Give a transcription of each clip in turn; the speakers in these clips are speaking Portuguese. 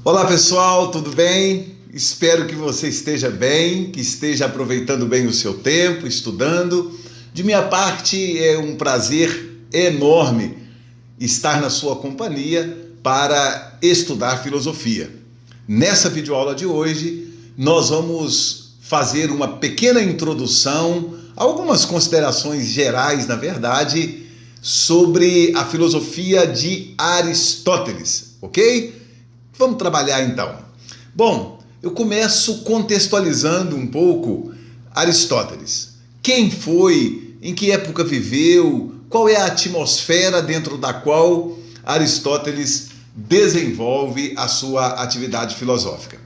Olá pessoal, tudo bem? Espero que você esteja bem, que esteja aproveitando bem o seu tempo, estudando. De minha parte, é um prazer enorme estar na sua companhia para estudar filosofia. Nessa videoaula de hoje, nós vamos fazer uma pequena introdução, algumas considerações gerais, na verdade, sobre a filosofia de Aristóteles, ok? Vamos trabalhar então. Bom, eu começo contextualizando um pouco Aristóteles. Quem foi, em que época viveu, qual é a atmosfera dentro da qual Aristóteles desenvolve a sua atividade filosófica.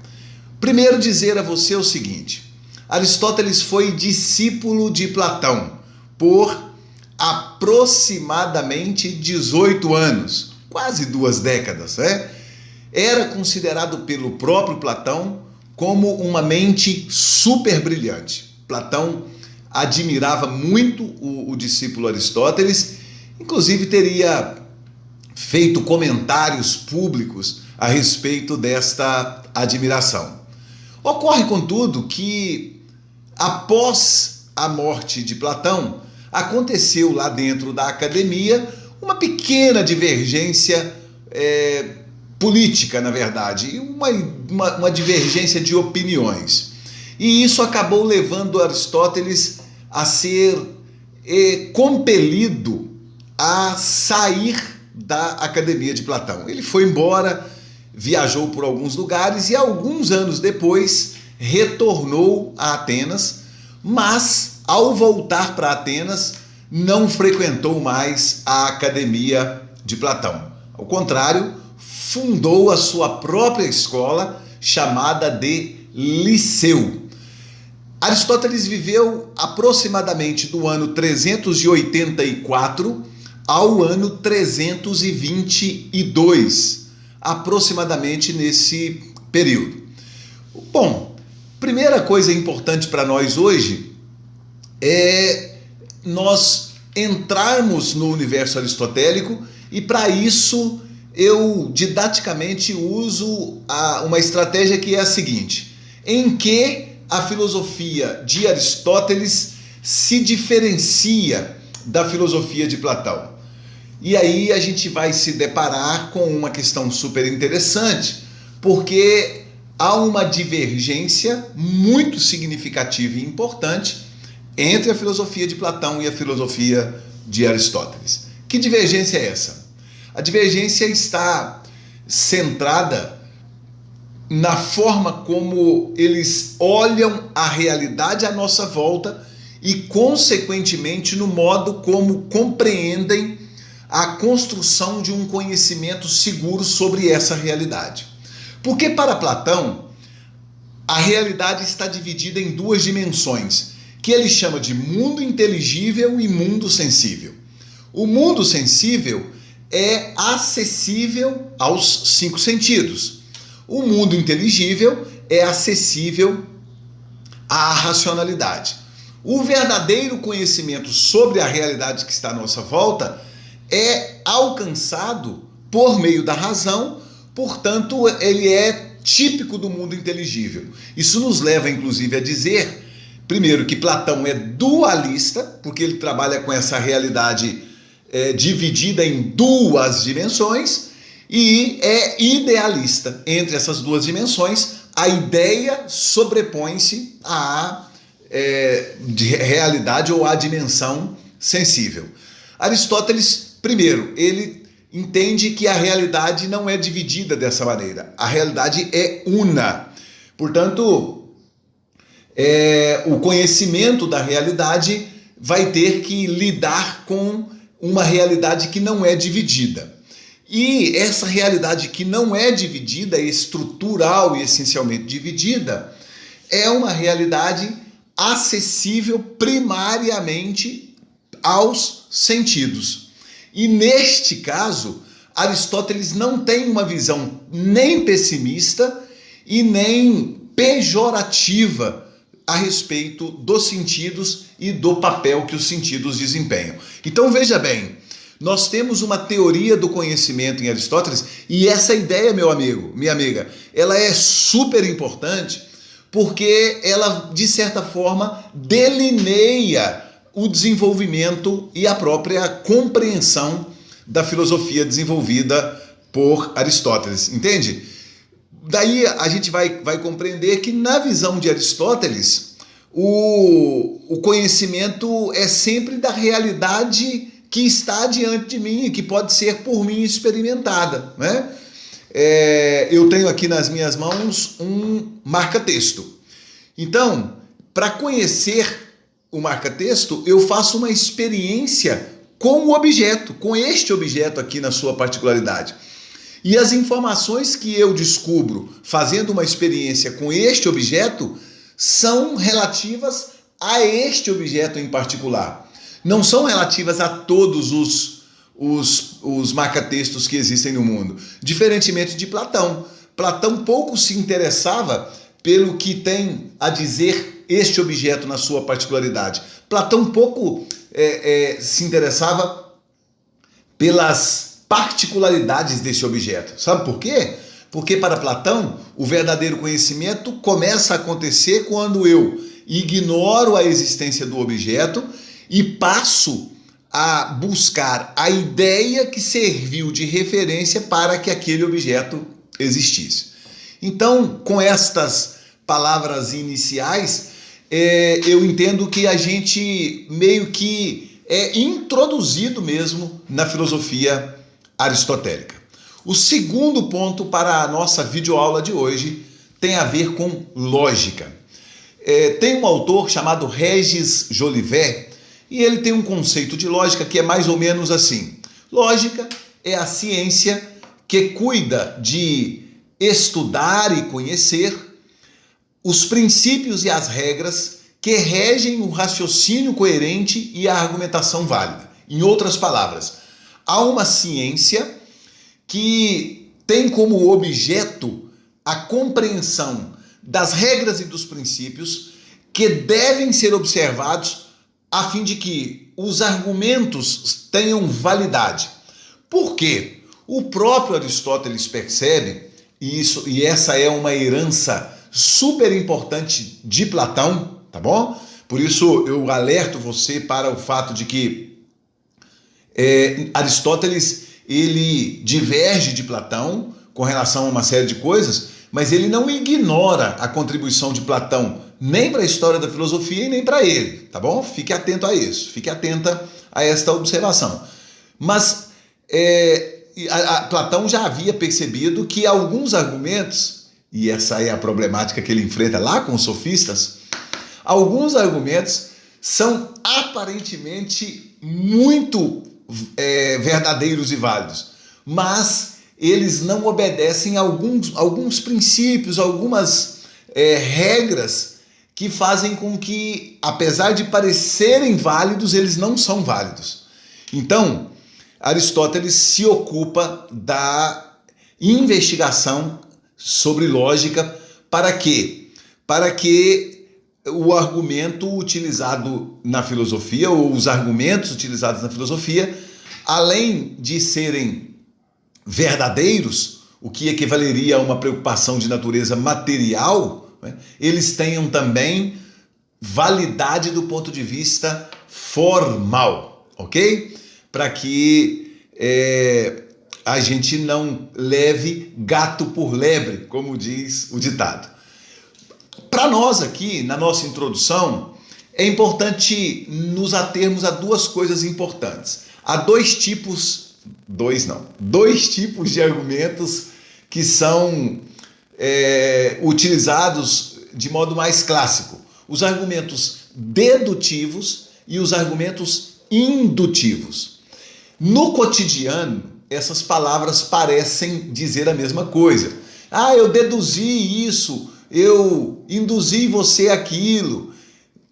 Primeiro dizer a você o seguinte: Aristóteles foi discípulo de Platão por aproximadamente 18 anos, quase 2 décadas, né? Era considerado pelo próprio Platão como uma mente super brilhante. Platão admirava muito o discípulo Aristóteles, inclusive teria feito comentários públicos a respeito desta admiração. Ocorre, contudo, que após a morte de Platão, aconteceu lá dentro da academia uma pequena divergência política, na verdade, uma divergência de opiniões. E isso acabou levando Aristóteles a ser compelido a sair da academia de Platão. Ele foi embora, viajou por alguns lugares e alguns anos depois retornou a Atenas, mas ao voltar para Atenas não frequentou mais a academia de Platão. Ao contrário, fundou a sua própria escola, chamada de Liceu. Aristóteles viveu aproximadamente do ano 384 ao ano 322, aproximadamente nesse período. Bom, primeira coisa importante para nós hoje é nós entrarmos no universo aristotélico, e para isso eu didaticamente uso uma estratégia que é a seguinte: em que a filosofia de Aristóteles se diferencia da filosofia de Platão. E aí a gente vai se deparar com uma questão super interessante, porque há uma divergência muito significativa e importante entre a filosofia de Platão e a filosofia de Aristóteles. Que divergência é essa? A divergência está centrada na forma como eles olham a realidade à nossa volta e, consequentemente, no modo como compreendem a construção de um conhecimento seguro sobre essa realidade. Porque, para Platão, a realidade está dividida em duas dimensões, que ele chama de mundo inteligível e mundo sensível. O mundo sensível é acessível aos 5 sentidos. O mundo inteligível é acessível à racionalidade. O verdadeiro conhecimento sobre a realidade que está à nossa volta é alcançado por meio da razão, portanto, ele é típico do mundo inteligível. Isso nos leva, inclusive, a dizer, primeiro, que Platão é dualista, porque ele trabalha com essa realidade dividida em 2 dimensões, e é idealista. Entre essas 2 dimensões, a ideia sobrepõe-se à realidade ou à dimensão sensível. Aristóteles, primeiro, ele entende que a realidade não é dividida dessa maneira. A realidade é una. Portanto, o conhecimento da realidade vai ter que lidar com uma realidade que não é dividida. E essa realidade que não é dividida, estrutural e essencialmente dividida, é uma realidade acessível primariamente aos sentidos. E neste caso, Aristóteles não tem uma visão nem pessimista e nem pejorativa a respeito dos sentidos e do papel que os sentidos desempenham. Então veja bem, Nós temos uma teoria do conhecimento em Aristóteles, e essa ideia, meu amigo, minha amiga, ela é super importante porque ela, de certa forma, delineia o desenvolvimento e a própria compreensão da filosofia desenvolvida por Aristóteles, entende? Daí a gente vai compreender que, na visão de Aristóteles, o conhecimento é sempre da realidade que está diante de mim e que pode ser por mim experimentada, né? Eu tenho aqui nas minhas mãos um marca-texto. Então, para conhecer o marca-texto, eu faço uma experiência com o objeto, com este objeto aqui na sua particularidade. E as informações que eu descubro fazendo uma experiência com este objeto são relativas a este objeto em particular. Não são relativas a todos os marca-textos que existem no mundo. Diferentemente de Platão. Platão pouco se interessava pelo que tem a dizer este objeto na sua particularidade. Platão pouco se interessava pelas particularidades desse objeto. Sabe por quê? Porque para Platão, o verdadeiro conhecimento começa a acontecer quando eu ignoro a existência do objeto e passo a buscar a ideia que serviu de referência para que aquele objeto existisse. Então, com estas palavras iniciais, eu entendo que a gente meio que é introduzido mesmo na filosofia aristotélica. O segundo ponto para a nossa videoaula de hoje tem a ver com lógica. Tem um autor chamado Régis Jolivet e ele tem um conceito de lógica que é mais ou menos assim. Lógica é a ciência que cuida de estudar e conhecer os princípios e as regras que regem o raciocínio coerente e a argumentação válida. Em outras palavras, há uma ciência que tem como objeto a compreensão das regras e dos princípios que devem ser observados a fim de que os argumentos tenham validade. Por quê? O próprio Aristóteles percebe, e essa é uma herança super importante de Platão, tá bom? Por isso eu alerto você para o fato de que Aristóteles ele diverge de Platão com relação a uma série de coisas, mas ele não ignora a contribuição de Platão nem para a história da filosofia e nem para ele, tá bom? Fique atento a isso, fique atenta a esta observação. Mas Platão já havia percebido que alguns argumentos, e essa é a problemática que ele enfrenta lá com os sofistas, alguns argumentos são aparentemente muito verdadeiros e válidos, mas eles não obedecem a alguns princípios, algumas regras que fazem com que, apesar de parecerem válidos, eles não são válidos. Então, Aristóteles se ocupa da investigação sobre lógica para quê? Para que o argumento utilizado na filosofia, ou os argumentos utilizados na filosofia, além de serem verdadeiros, o que equivaleria a uma preocupação de natureza material, né, eles tenham também validade do ponto de vista formal, ok? Para que a gente não leve gato por lebre, como diz o ditado. Para nós aqui, na nossa introdução, é importante nos atermos a duas coisas importantes. Há dois tipos de argumentos que são utilizados de modo mais clássico. Os argumentos dedutivos e os argumentos indutivos. No cotidiano, essas palavras parecem dizer a mesma coisa. Ah, eu deduzi isso, eu induzi você aquilo.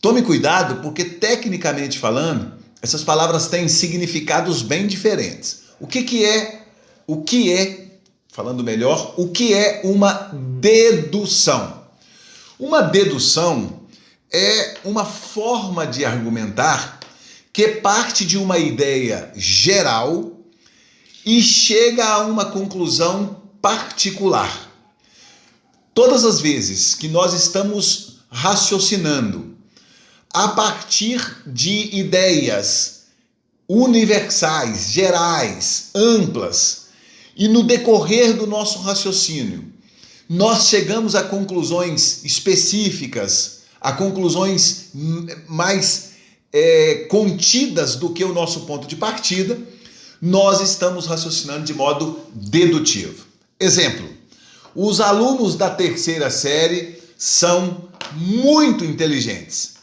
Tome cuidado, porque tecnicamente falando, essas palavras têm significados bem diferentes. O que é, falando melhor, o que é uma dedução? Uma dedução é uma forma de argumentar que parte de uma ideia geral e chega a uma conclusão particular. Todas as vezes que nós estamos raciocinando a partir de ideias universais, gerais, amplas, e no decorrer do nosso raciocínio, nós chegamos a conclusões específicas, a conclusões mais contidas do que o nosso ponto de partida, nós estamos raciocinando de modo dedutivo. Exemplo, os alunos da terceira série são muito inteligentes.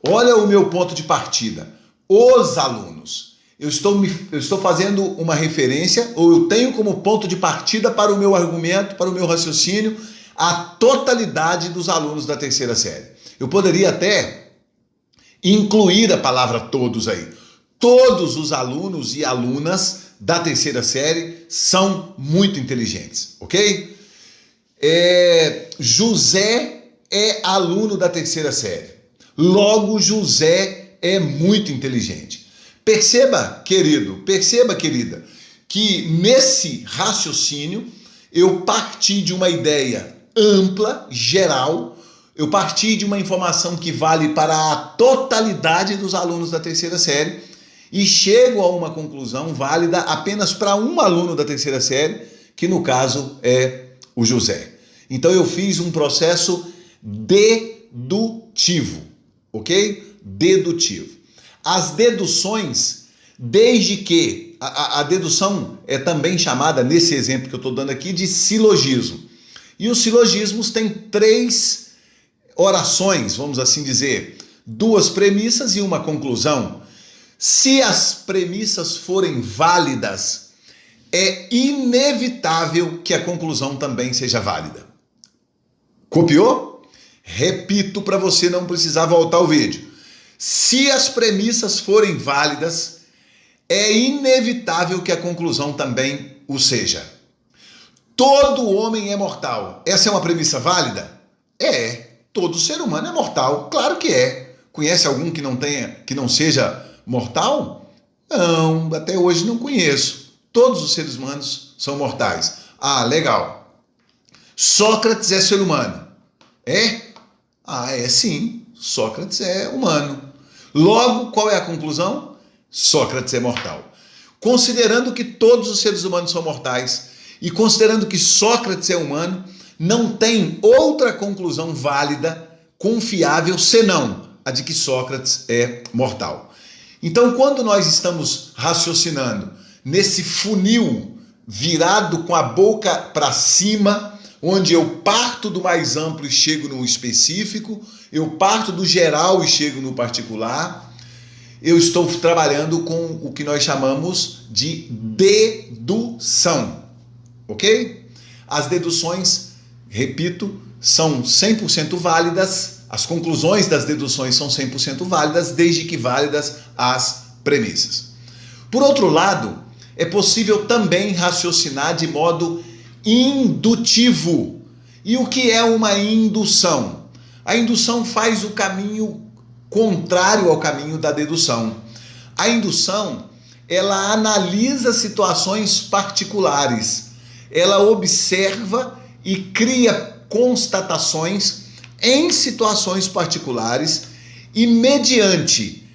Olha o meu ponto de partida. Os alunos. Eu estou fazendo uma referência, ou eu tenho como ponto de partida para o meu argumento, para o meu raciocínio, a totalidade dos alunos da terceira série. Eu poderia até incluir a palavra todos aí. Todos os alunos e alunas da terceira série são muito inteligentes, ok? José é aluno da terceira série. Logo, José é muito inteligente. Perceba, querido, perceba, querida, que nesse raciocínio eu parti de uma ideia ampla, geral, eu parti de uma informação que vale para a totalidade dos alunos da terceira série e chego a uma conclusão válida apenas para um aluno da terceira série, que no caso é o José. Então eu fiz um processo dedutivo, ok? Dedutivo. As deduções, desde que a dedução é também chamada, nesse exemplo que eu estou dando aqui, de silogismo. E os silogismos têm 3 orações, vamos assim dizer, 2 premissas e uma conclusão. Se as premissas forem válidas, é inevitável que a conclusão também seja válida. Copiou? Repito para você não precisar voltar ao vídeo. Se as premissas forem válidas, é inevitável que a conclusão também o seja. Todo homem é mortal. Essa é uma premissa válida? É. Todo ser humano é mortal. Claro que é. Conhece algum que não seja mortal? Não, até hoje não conheço. Todos os seres humanos são mortais. Ah, legal. Sócrates é ser humano. É? Ah, é sim. Sócrates é humano. Logo, qual é a conclusão? Sócrates é mortal. Considerando que todos os seres humanos são mortais e considerando que Sócrates é humano, não tem outra conclusão válida, confiável, senão a de que Sócrates é mortal. Então, quando nós estamos raciocinando nesse funil virado com a boca para cima, onde eu parto do mais amplo e chego no específico, eu parto do geral e chego no particular, eu estou trabalhando com o que nós chamamos de dedução, ok? As deduções, repito, são 100% válidas, as conclusões das deduções são 100% válidas, desde que válidas as premissas. Por outro lado, é possível também raciocinar de modo indutivo. E o que é uma indução? A indução faz o caminho contrário ao caminho da dedução. A indução, ela analisa situações particulares, ela observa e cria constatações em situações particulares e mediante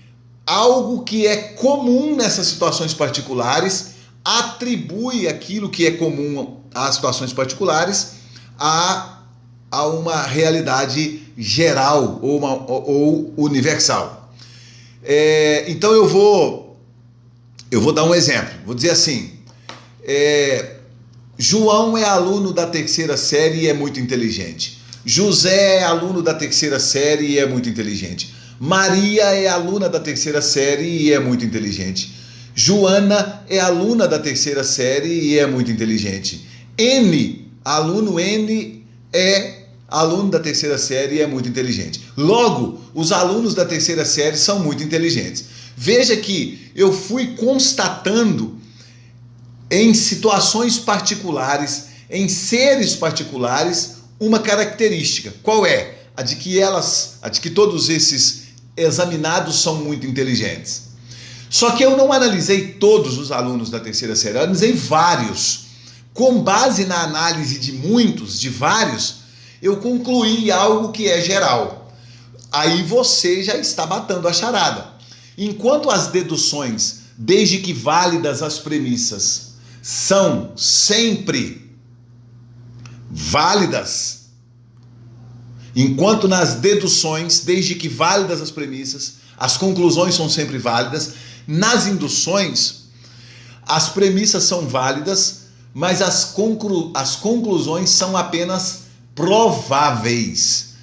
algo que é comum nessas situações particulares, atribui aquilo que é comum às situações particulares a uma realidade geral ou universal. Então eu vou dar um exemplo. Vou dizer assim, João é aluno da terceira série e é muito inteligente. José é aluno da terceira série e é muito inteligente. Maria é aluna da terceira série e é muito inteligente. Joana é aluna da terceira série e é muito inteligente. Aluno N é aluno da terceira série e é muito inteligente. Logo, os alunos da terceira série são muito inteligentes. Veja que eu fui constatando em situações particulares, em seres particulares, uma característica. Qual é? A de que todos esses examinados são muito inteligentes. Só que eu não analisei todos os alunos da terceira série, eu analisei vários. Com base na análise de muitos, de vários, eu concluí algo que é geral. Aí você já está batendo a charada. Enquanto as deduções, desde que válidas as premissas, são sempre válidas, enquanto nas deduções, desde que válidas as premissas, as conclusões são sempre válidas, nas induções, as premissas são válidas, mas as conclusões são apenas prováveis.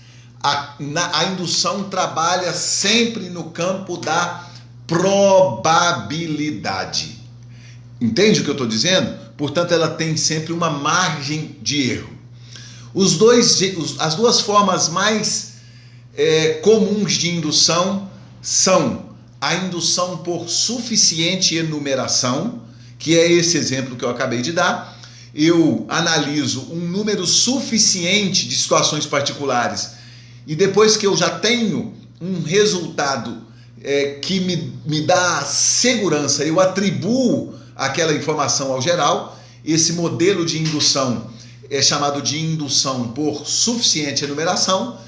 A indução trabalha sempre no campo da probabilidade. Entende o que eu estou dizendo? Portanto, ela tem sempre uma margem de erro. As duas formas mais comuns de indução são a indução por suficiente enumeração, que é esse exemplo que eu acabei de dar. Eu analiso um número suficiente de situações particulares e depois que eu já tenho um resultado que me dá segurança, eu atribuo aquela informação ao geral. Esse modelo de indução é chamado de indução por suficiente enumeração,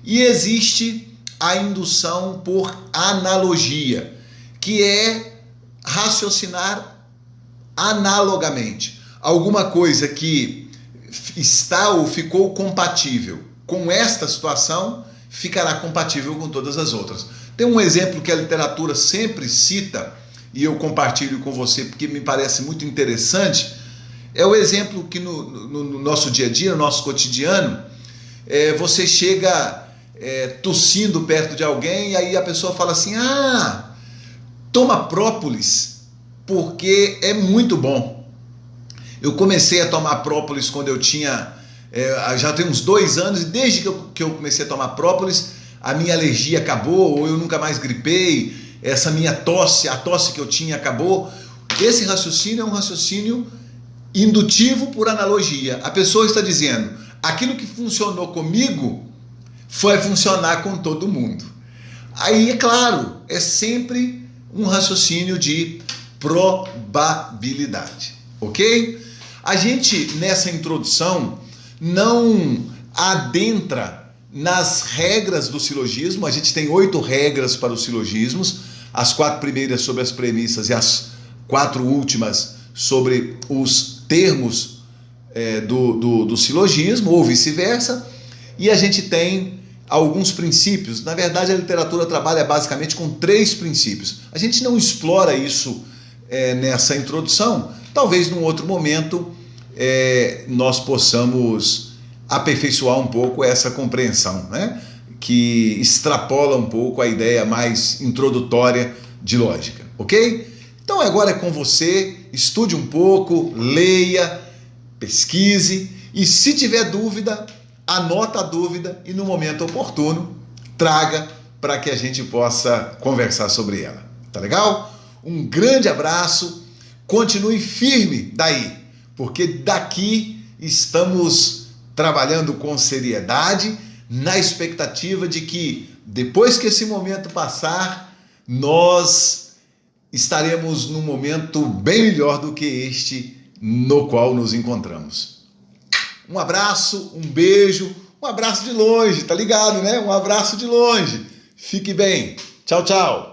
e existe a indução por analogia, que é raciocinar analogamente. Alguma coisa que está ou ficou compatível com esta situação ficará compatível com todas as outras. Tem um exemplo que a literatura sempre cita, e eu compartilho com você porque me parece muito interessante. É o exemplo que no nosso dia a dia, no nosso cotidiano, você chega tossindo perto de alguém e aí a pessoa fala assim: toma própolis porque é muito bom. Eu comecei a tomar própolis quando eu tinha, já tem uns 2 anos, e desde que eu comecei a tomar própolis, a minha alergia acabou, ou eu nunca mais gripei, essa minha tosse, a tosse que eu tinha acabou. Esse raciocínio é um raciocínio indutivo por analogia. A pessoa está dizendo: aquilo que funcionou comigo vai funcionar com todo mundo. Aí, é claro, é sempre um raciocínio de probabilidade, ok? A gente, nessa introdução, não adentra nas regras do silogismo. A gente tem 8 regras para os silogismos, as 4 primeiras sobre as premissas e as 4 últimas sobre os termos do silogismo, ou vice-versa. E a gente tem alguns princípios. Na verdade, a literatura trabalha basicamente com 3 princípios. A gente não explora isso nessa introdução. Talvez num outro momento nós possamos aperfeiçoar um pouco essa compreensão, né? Que extrapola um pouco a ideia mais introdutória de lógica, ok? Então agora é com você. Estude um pouco, leia, pesquise, e se tiver dúvida, anota a dúvida e no momento oportuno traga para que a gente possa conversar sobre ela. Tá legal? Um grande abraço, continue firme daí, porque daqui estamos trabalhando com seriedade, na expectativa de que depois que esse momento passar, nós estaremos num momento bem melhor do que este no qual nos encontramos. Um abraço, um beijo, um abraço de longe, tá ligado, né? Um abraço de longe. Fique bem. Tchau, tchau.